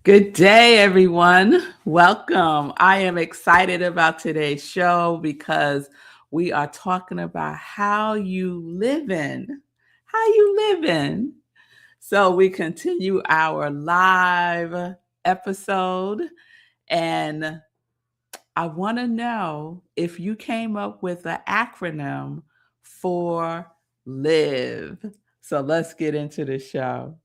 Good day, everyone. Welcome. I am excited about today's show because we are talking about how you living. How you living? So we continue our live episode, and I want to know if you came up with an acronym for live. So let's get into the show.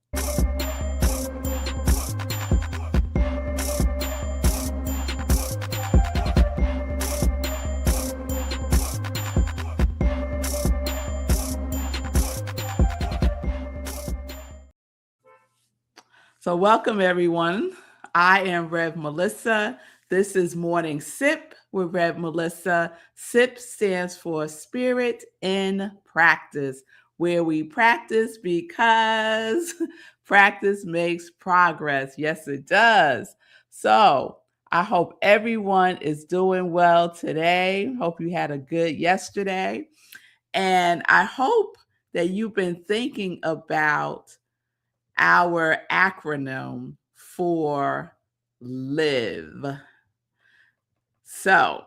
So, welcome everyone. I am Rev Melissa. This is Morning Sip with Rev Melissa. SIP stands for Spirit in Practice, where we practice because practice makes progress. Yes, it does. So, I hope everyone is doing well today. Hope you had a good yesterday. And I hope that you've been thinking about our acronym for live. So,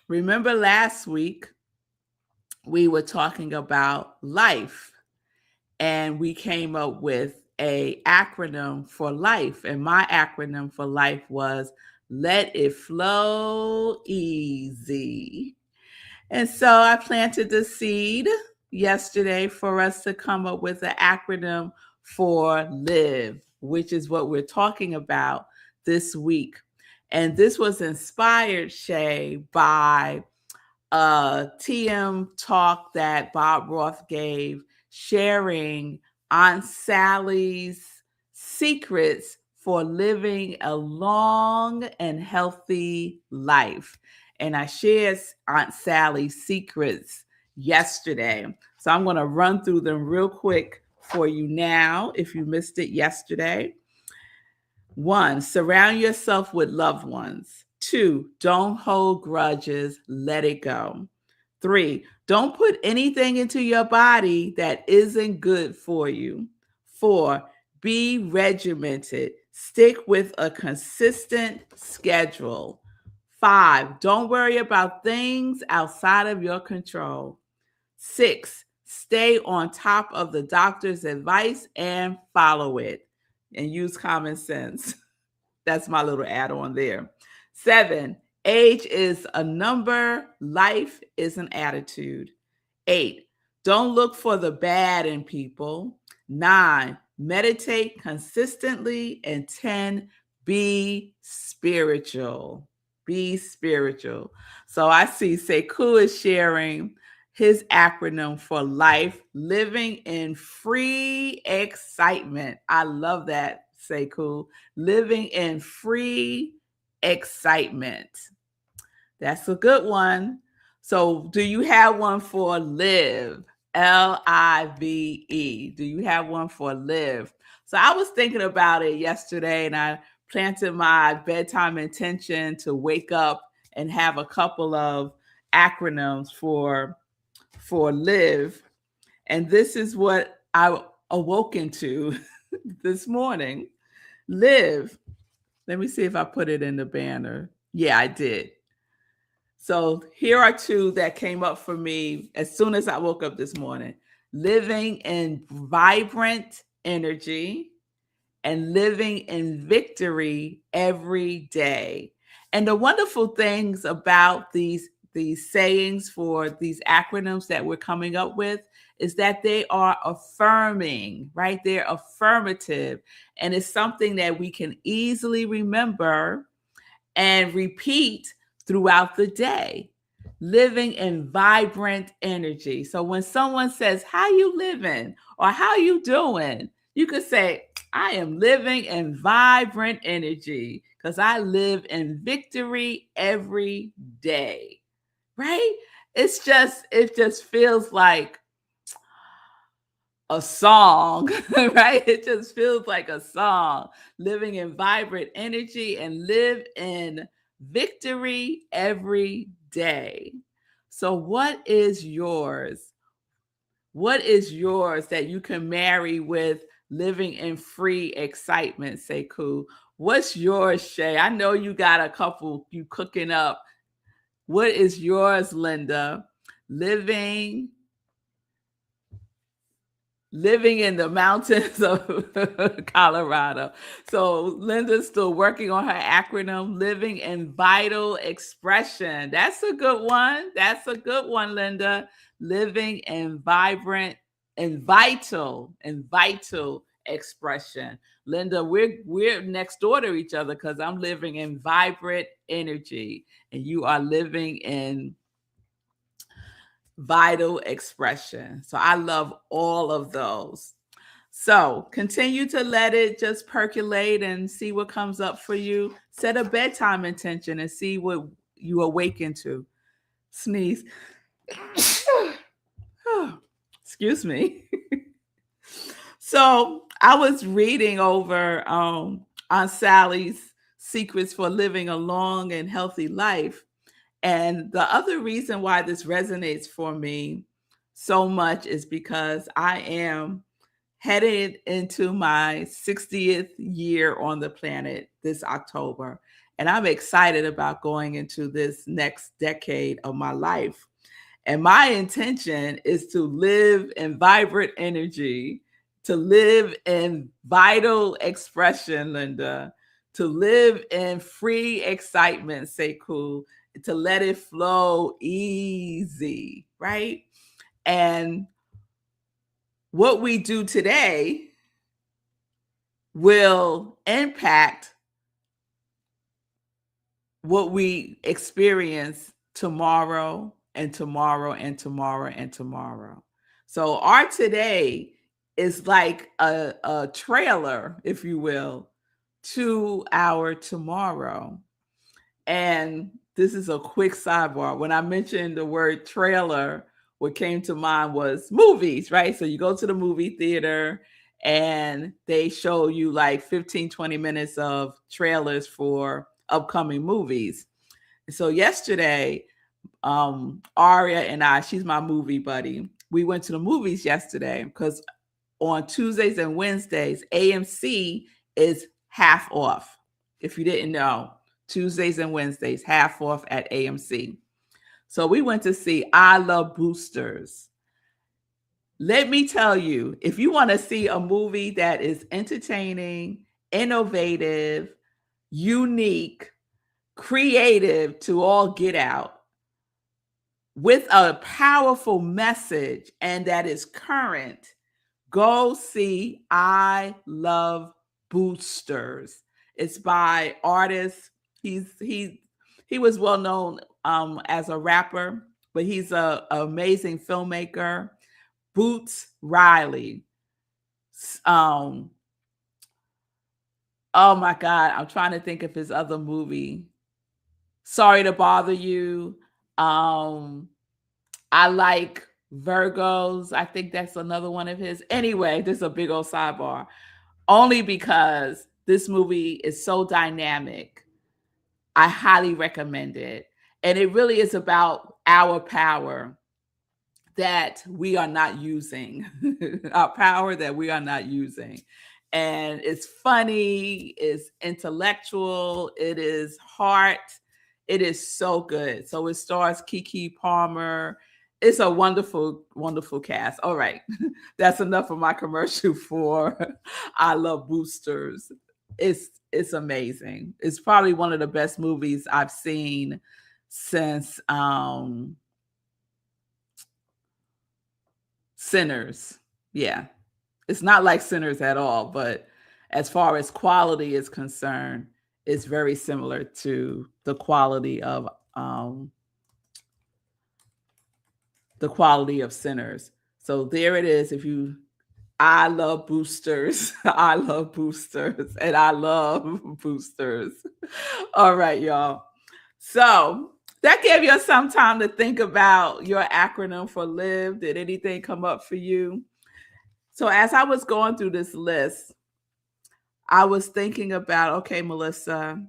remember last week we were talking about life and we came up with a acronym for life, and my acronym for life was let it flow easy. And so I planted the seed yesterday for us to come up with an acronym for live, which is what we're talking about this week. And this was inspired, Shay, by a TM talk that Bob Roth gave, sharing Aunt Sally's secrets for living a long and healthy life. And I shared Aunt Sally's secrets yesterday. So I'm going to run through them real quick for you now if you missed it yesterday. 1, surround yourself with loved ones. 2, don't hold grudges, let it go. 3, don't put anything into your body that isn't good for you. 4, be regimented. Stick with a consistent schedule. 5, don't worry about things outside of your control. 6, stay on top of the doctor's advice and follow it and use common sense. That's my little add on there. 7, age is a number, life is an attitude. 8, don't look for the bad in people. 9, meditate consistently. And 10, be spiritual. Be spiritual. So I see Sekou is sharing his acronym for life, living in free excitement. I love that, Sekou. Living in free excitement. That's a good one. So, do you have one for live? L-I-V-E. Do you have one for live? So, I was thinking about it yesterday and I planted my bedtime intention to wake up and have a couple of acronyms for live. And this is what I awoken to this morning. Live. Let me see if I put it in the banner. Yeah, I did. So here are 2 that came up for me as soon as I woke up this morning. Living in vibrant energy and living in victory every day. And the wonderful things about these sayings for these acronyms that we're coming up with is that they are affirming, right? They're affirmative. And it's something that we can easily remember and repeat throughout the day. Living in vibrant energy. So when someone says, how you living or how you doing? You could say, I am living in vibrant energy because I live in victory every day. Right? It just feels like a song, right? It just feels like a song. Living in vibrant energy and live in victory every day. So, what is yours? What is yours that you can marry with living in free excitement, Sekou? What's yours, Shay? I know you got a couple you cooking up. What is yours, Linda? Living living in the mountains of Colorado. So Linda's still working on her acronym, living in vital expression. That's a good one. That's a good one, Linda. Living in vibrant and vital expression. Linda, we're next door to each other because I'm living in vibrant energy and you are living in vital expression. So I love all of those. So continue to let it just percolate and see what comes up for you. Set a bedtime intention and see what you awaken to. Sneeze. Excuse me. So I was reading over on Sally's Secrets for Living a Long and Healthy Life. And the other reason why this resonates for me so much is because I am headed into my 60th year on the planet this October. And I'm excited about going into this next decade of my life. And my intention is to live in vibrant energy, to live in vital expression, Linda, to live in free excitement, Sekou, to let it flow easy, right? And what we do today will impact what we experience tomorrow and tomorrow and tomorrow and tomorrow. So our today is like a trailer, if you will, to our tomorrow. And this is a quick sidebar. When I mentioned the word trailer, what came to mind was movies, right? So you go to the movie theater and they show you like 15, 20 minutes of trailers for upcoming movies. So yesterday, Aria and I, she's my movie buddy. We went to the movies yesterday because on Tuesdays and Wednesdays, AMC is half off. If you didn't know, Tuesdays and Wednesdays, half off at AMC. So we went to see I Love Boosters. Let me tell you, if you want to see a movie that is entertaining, innovative, unique, creative to all get out, with a powerful message and that is current, go see I Love Boosters. It's by artist. He was well known as a rapper, but he's an amazing filmmaker. Boots Riley. Oh my God, I'm trying to think of his other movie. Sorry to Bother You. I like Virgos. I think that's another one of his. Anyway, this is a big old sidebar. Only because this movie is so dynamic. I highly recommend it. And it really is about our power that we are not using, our power that we are not using. And it's funny, it's intellectual, it is heart, it is so good. So it stars Keke Palmer. It's a wonderful, wonderful cast. All right, that's enough of my commercial for I Love Boosters. It's amazing. It's probably one of the best movies I've seen since Sinners. Yeah. It's not like Sinners at all, but as far as quality is concerned, it's very similar to the quality of Sinners. So there it is. I love boosters. I love boosters. And I love boosters. All right, y'all. So that gave you some time to think about your acronym for LIVE. Did anything come up for you? So as I was going through this list, I was thinking about, okay, Melissa,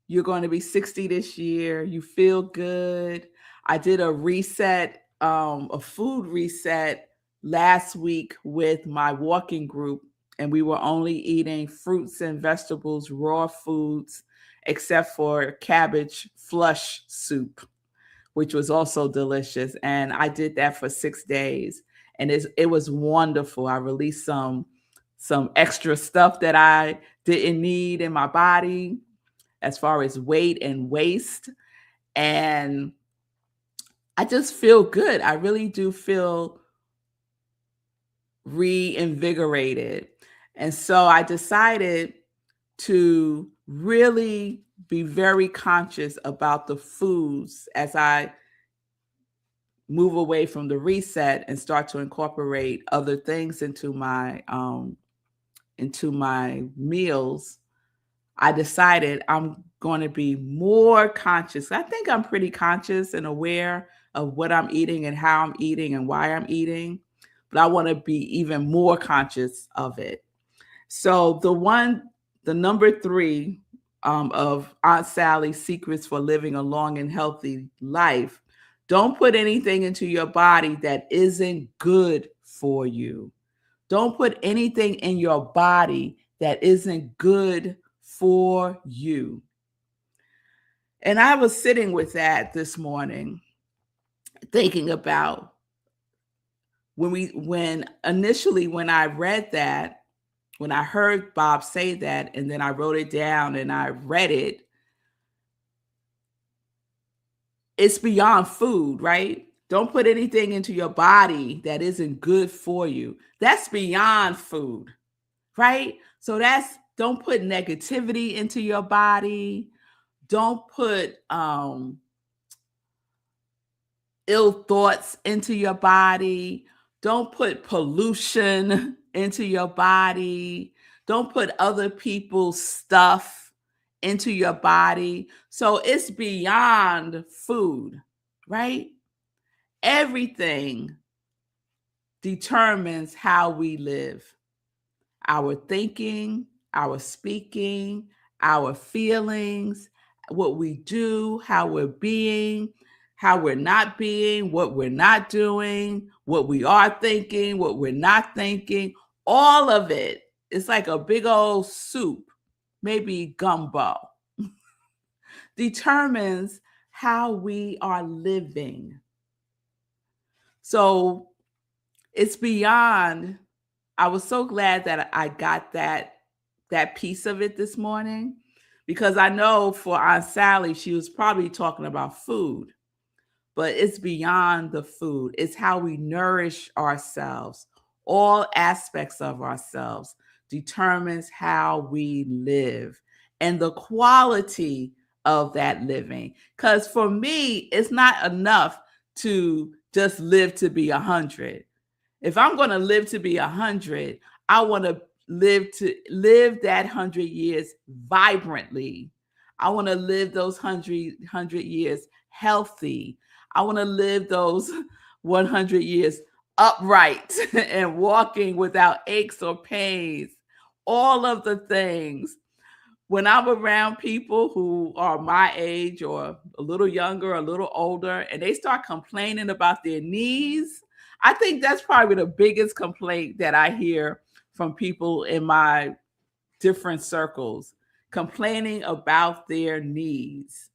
you're going to be 60 this year. You feel good. I did a reset, a food reset last week with my walking group. and we were only eating fruits and vegetables, raw foods, except for cabbage flush soup, which was also delicious. And I did that for 6 days, and it was wonderful. I released some extra stuff that I didn't need in my body as far as weight and waste. And I just feel good. I really do feel reinvigorated. And so I decided to really be very conscious about the foods as I move away from the reset and start to incorporate other things into my meals. I decided I'm going to be more conscious. I think I'm pretty conscious and aware of what I'm eating and how I'm eating and why I'm eating, but I want to be even more conscious of it. So the number 3 of Aunt Sally's secrets for living a long and healthy life: don't put anything into your body that isn't good for you. Don't put anything in your body that isn't good for you. And I was sitting with that this morning, thinking about when I read that, when I heard Bob say that, and then I wrote it down and I read it, it's beyond food, right? Don't put anything into your body that isn't good for you. That's beyond food, right? So don't put negativity into your body. Don't put ill thoughts into your body. Don't put pollution into your body. Don't put other people's stuff into your body. So it's beyond food, right? Everything determines how we live. Our thinking, our speaking, our feelings, what we do, how we're being, how we're not being, what we're not doing, what we are thinking, what we're not thinking, all of it. It's like a big old soup, maybe gumbo, determines how we are living. So it's beyond. I was so glad that I got that piece of it this morning, because I know for Aunt Sally, she was probably talking about food, but it's beyond the food. It's how we nourish ourselves. All aspects of ourselves determines how we live and the quality of that living. Because for me, it's not enough to just live to be 100. If I'm going to live to be 100, I want to live that 100 years vibrantly. I want to live those 100 years healthy. I want to live those 100 years upright and walking without aches or pains. All of the things. When I'm around people who are my age or a little younger, a little older, and they start complaining about their knees, I think that's probably the biggest complaint that I hear from people in my different circles, complaining about their knees.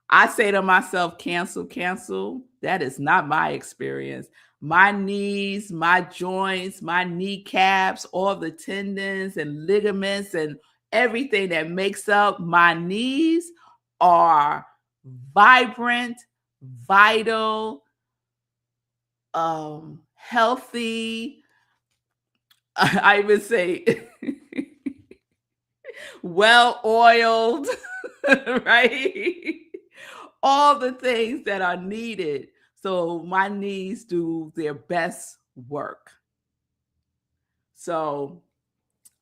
I say to myself, cancel, cancel. That is not my experience. My knees, my joints, my kneecaps, all the tendons and ligaments and everything that makes up my knees are vibrant, vital, healthy. I even say well oiled, right? All the things that are needed so my knees do their best work. So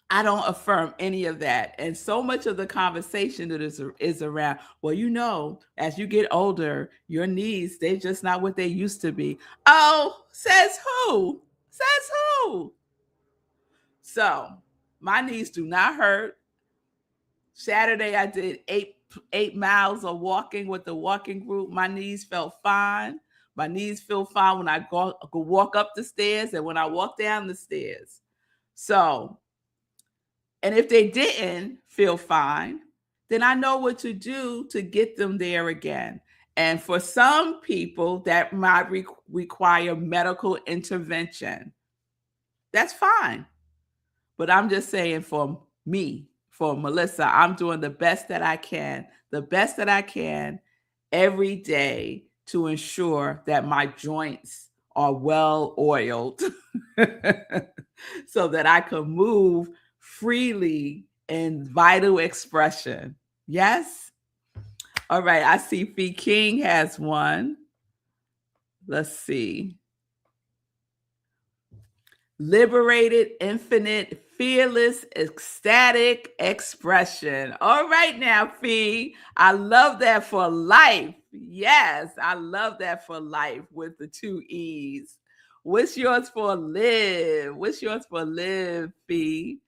I don't affirm any of that. And so much of the conversation that is around, well, as you get older, your knees, they're just not what they used to be. Oh, says who? Says who? So my knees do not hurt. Saturday, I did eight miles of walking with the walking group. My knees felt fine. My knees feel fine when I go walk up the stairs and when I walk down the stairs. So, and if they didn't feel fine, then I know what to do to get them there again. And for some people, that might require medical intervention. That's fine. But I'm just saying for me, for Melissa, I'm doing the best that I can, every day to ensure that my joints are well oiled so that I can move freely in vital expression. Yes? All right, I see Fee King has one. Let's see. Liberated, infinite, fearless, ecstatic expression. All right now, Fee. I love that for life. Yes, I love that for life with the 2 E's. What's yours for live? What's yours for live, Fee?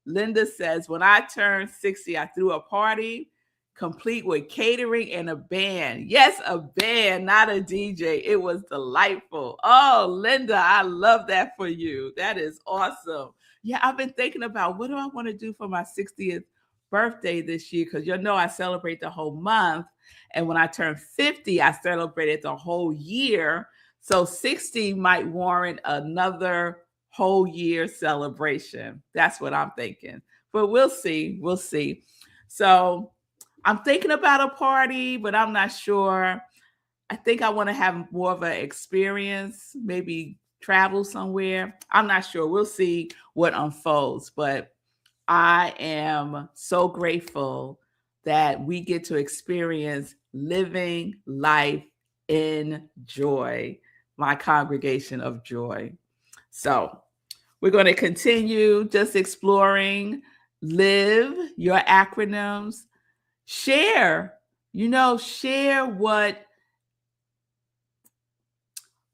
Linda says, when I turned 60, I threw a party complete with catering and a band. Yes, a band, not a DJ. It was delightful. Oh, Linda, I love that for you. That is awesome. Yeah, I've been thinking about what do I want to do for my 60th birthday this year? Because I celebrate the whole month. And when I turned 50, I celebrated the whole year. So 60 might warrant another whole year celebration. That's what I'm thinking. But we'll see. We'll see. So I'm thinking about a party, but I'm not sure. I think I want to have more of an experience, maybe travel somewhere. I'm not sure. We'll see what unfolds. But I am so grateful that we get to experience living life in joy, my congregation of joy. So we're going to continue just exploring live, your acronyms. Share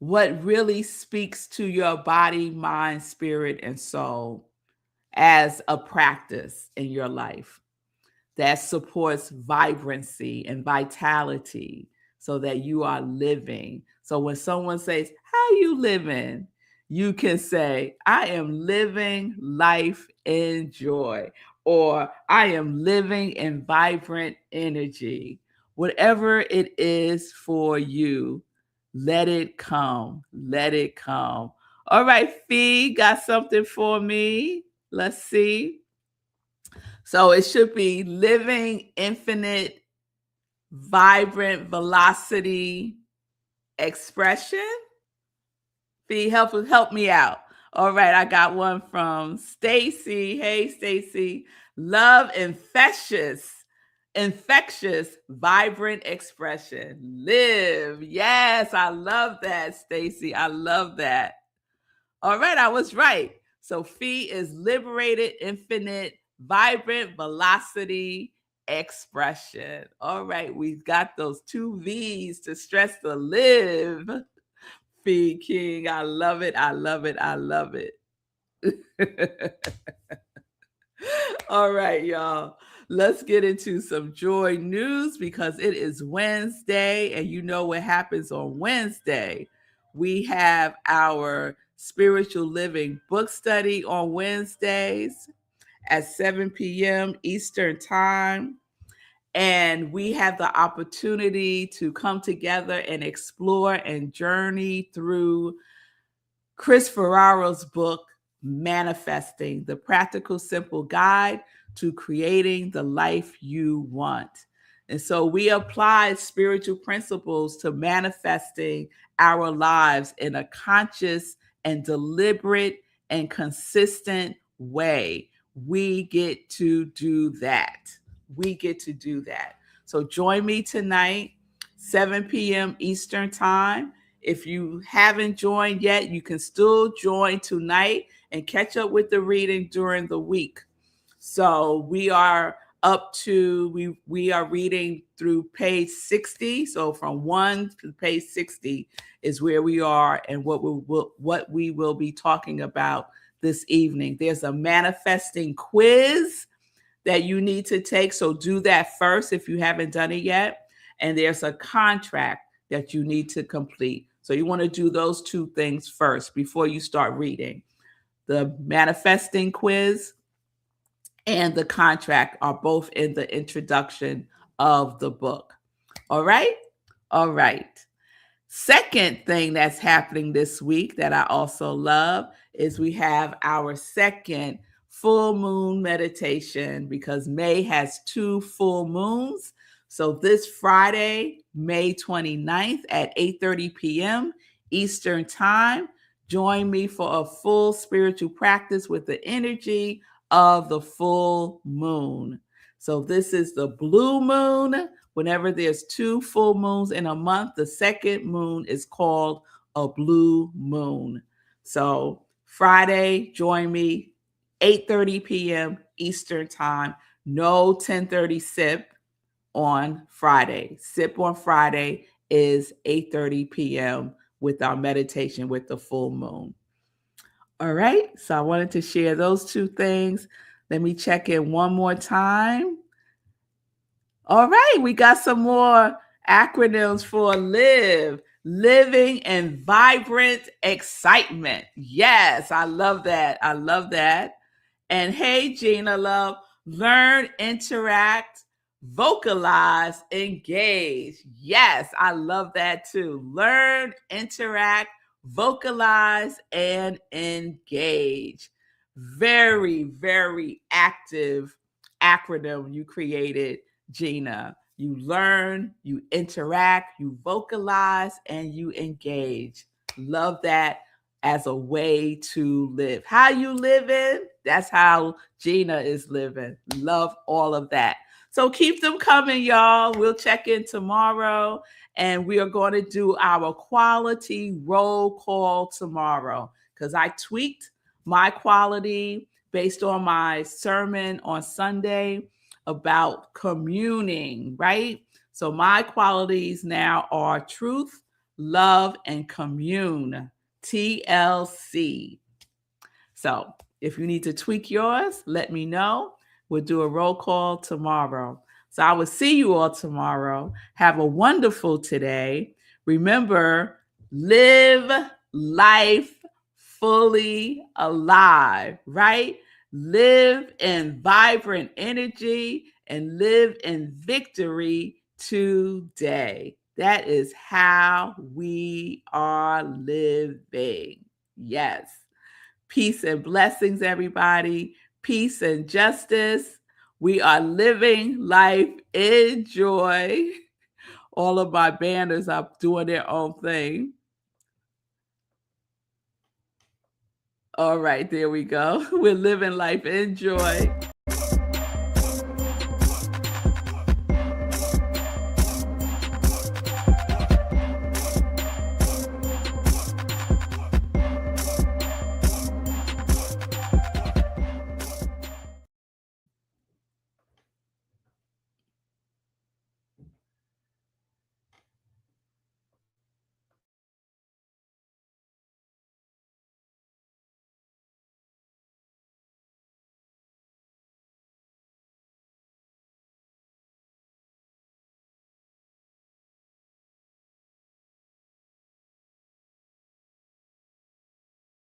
what really speaks to your body, mind, spirit, and soul as a practice in your life that supports vibrancy and vitality so that you are living. So when someone says, how you living? You can say, I am living life in joy, or I am living in vibrant energy. Whatever it is for you, let it come. Let it come. All right, Fee, got something for me? Let's see. So it should be living infinite, vibrant velocity expression. Fee, help me out. All right, I got one from Stacy. Hey, Stacy. Love infectious, vibrant expression. Live. Yes, I love that, Stacy. I love that. All right, I was right. So Fee is liberated, infinite, vibrant velocity expression. All right, we've got those 2 V's to stress the live. Fee King, I love it. I love it. I love it. All right, y'all. Let's get into some joy news because it is Wednesday, and you know what happens on Wednesday. We have our spiritual living book study on Wednesdays at 7 p.m. Eastern Time. And we have the opportunity to come together and explore and journey through Chris Ferraro's book, Manifesting, the practical, simple guide to creating the life you want. And so we apply spiritual principles to manifesting our lives in a conscious and deliberate and consistent way. We get to do that. We get to do that. So join me tonight, 7 p.m. Eastern Time. If you haven't joined yet, you can still join tonight and catch up with the reading during the week. So we are up to, we are reading through page 60. So from 1 to page 60 is where we are and what we will be talking about this evening. There's a manifesting quiz that you need to take. So do that first if you haven't done it yet. And there's a contract that you need to complete. So you want to do those 2 things first before you start reading. The manifesting quiz and the contract are both in the introduction of the book. All right? All right. Second thing that's happening this week that I also love is we have our second full moon meditation because May has 2 full moons. So this Friday, May 29th at 8:30 p.m. Eastern Time, join me for a full spiritual practice with the energy of the full moon. So this is the blue moon. Whenever there's 2 full moons in a month, the second moon is called a blue moon. So Friday, join me, 8:30 p.m. Eastern Time. No 10:30 sip on Friday. Sip on Friday is 8:30 p.m. with our meditation with the full moon. All right, so I wanted to share those 2 things. Let me check in one more time. All right, we got some more acronyms for LIVE. Living in vibrant excitement. Yes, I love that. I love that. And hey, Gina, love, learn, interact, vocalize, engage. Yes, I love that too. Learn, interact, vocalize, and engage. Very, very active acronym you created, Gina. You learn, you interact, you vocalize, and you engage. Love that as a way to live. How you living? That's how Gina is living. Love all of that. So keep them coming, y'all. We'll check in tomorrow, and we are going to do our quality roll call tomorrow because I tweaked my quality based on my sermon on Sunday about communing, right? So my qualities now are truth, love, and commune. TLC. So if you need to tweak yours, let me know. We'll do a roll call tomorrow. So I will see you all tomorrow. Have a wonderful today. Remember, live life fully alive, right? Live in vibrant energy and live in victory today. That is how we are living. Yes. Peace and blessings, everybody. Peace and justice. We are living life in joy. All of my banners are doing their own thing. All right, there we go. We're living life in joy.